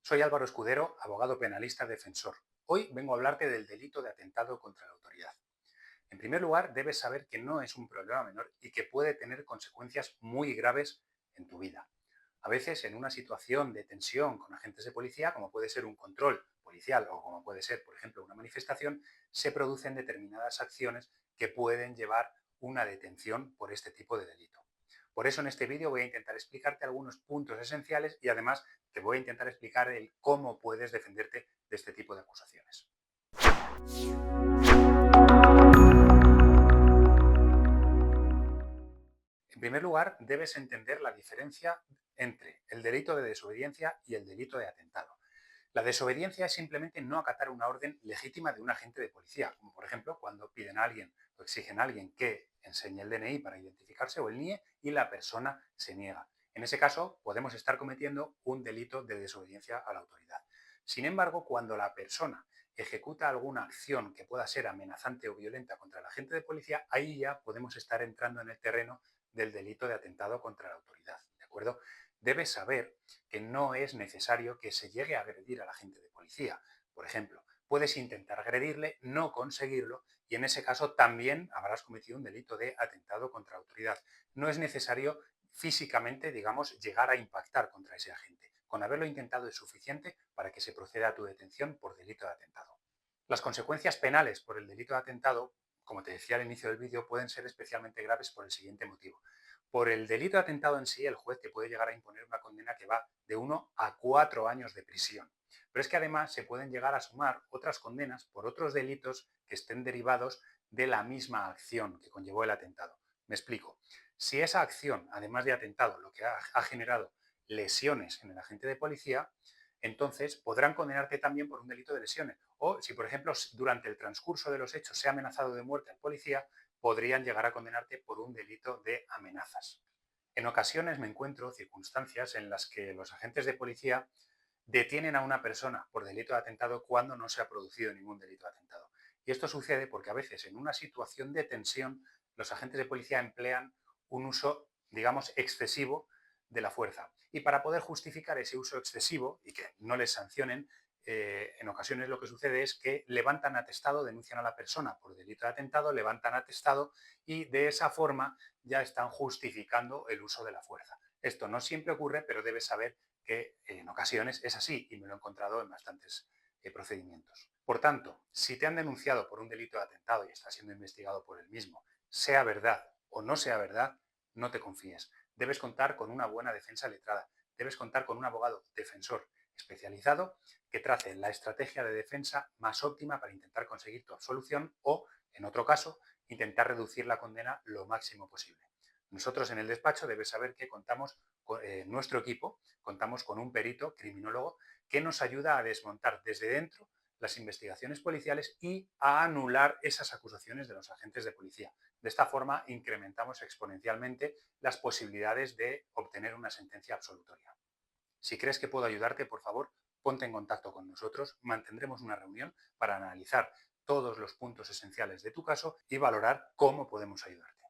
Soy Álvaro Escudero, abogado penalista defensor. Hoy vengo a hablarte del delito de atentado contra la autoridad. En primer lugar, debes saber que no es un problema menor y que puede tener consecuencias muy graves en tu vida. A veces, en una situación de tensión con agentes de policía, como puede ser un control policial o como puede ser, por ejemplo, una manifestación, se producen determinadas acciones que pueden llevar una detención por este tipo de delito. Por eso en este vídeo voy a intentar explicarte algunos puntos esenciales y además te voy a intentar explicar el cómo puedes defenderte de este tipo de acusaciones. En primer lugar, debes entender la diferencia entre el delito de desobediencia y el delito de atentado. La desobediencia es simplemente no acatar una orden legítima de un agente de policía, como por ejemplo cuando piden a alguien o exigen a alguien que enseñe el DNI para identificarse o el NIE y la persona se niega. En ese caso, podemos estar cometiendo un delito de desobediencia a la autoridad. Sin embargo, cuando la persona ejecuta alguna acción que pueda ser amenazante o violenta contra el agente de policía, ahí ya podemos estar entrando en el terreno del delito de atentado contra la autoridad. ¿De acuerdo? Debes saber que no es necesario que se llegue a agredir al agente de policía. Por ejemplo, puedes intentar agredirle, no conseguirlo y en ese caso también habrás cometido un delito de atentado contra la autoridad. No es necesario físicamente, digamos, llegar a impactar contra ese agente. Con haberlo intentado es suficiente para que se proceda a tu detención por delito de atentado. Las consecuencias penales por el delito de atentado, como te decía al inicio del vídeo, pueden ser especialmente graves por el siguiente motivo. Por el delito de atentado en sí, el juez te puede llegar a imponer una condena que va de 1 a 4 años de prisión. Pero es que además se pueden llegar a sumar otras condenas por otros delitos que estén derivados de la misma acción que conllevó el atentado. Me explico. Si esa acción, además de atentado, lo que ha generado lesiones en el agente de policía, entonces podrán condenarte también por un delito de lesiones. O si, por ejemplo, durante el transcurso de los hechos se ha amenazado de muerte al policía, podrían llegar a condenarte por un delito de amenazas. En ocasiones me encuentro circunstancias en las que los agentes de policía detienen a una persona por delito de atentado cuando no se ha producido ningún delito de atentado. Y esto sucede porque a veces en una situación de tensión los agentes de policía emplean un uso, digamos, excesivo de la fuerza. Y para poder justificar ese uso excesivo y que no les sancionen, en ocasiones lo que sucede es que levantan atestado, denuncian a la persona por delito de atentado, levantan atestado y de esa forma ya están justificando el uso de la fuerza. Esto no siempre ocurre, pero debes saber que en ocasiones es así y me lo he encontrado en bastantes procedimientos. Por tanto, si te han denunciado por un delito de atentado y estás siendo investigado por el mismo, sea verdad o no sea verdad, no te confíes. Debes contar con una buena defensa letrada, debes contar con un abogado defensor especializado que trace la estrategia de defensa más óptima para intentar conseguir tu absolución o, en otro caso, intentar reducir la condena lo máximo posible. Nosotros en el despacho debes saber que contamos con nuestro equipo, contamos con un perito criminólogo que nos ayuda a desmontar desde dentro las investigaciones policiales y a anular esas acusaciones de los agentes de policía. De esta forma incrementamos exponencialmente las posibilidades de obtener una sentencia absolutoria. Si crees que puedo ayudarte, por favor, ponte en contacto con nosotros, mantendremos una reunión para analizar todos los puntos esenciales de tu caso y valorar cómo podemos ayudarte.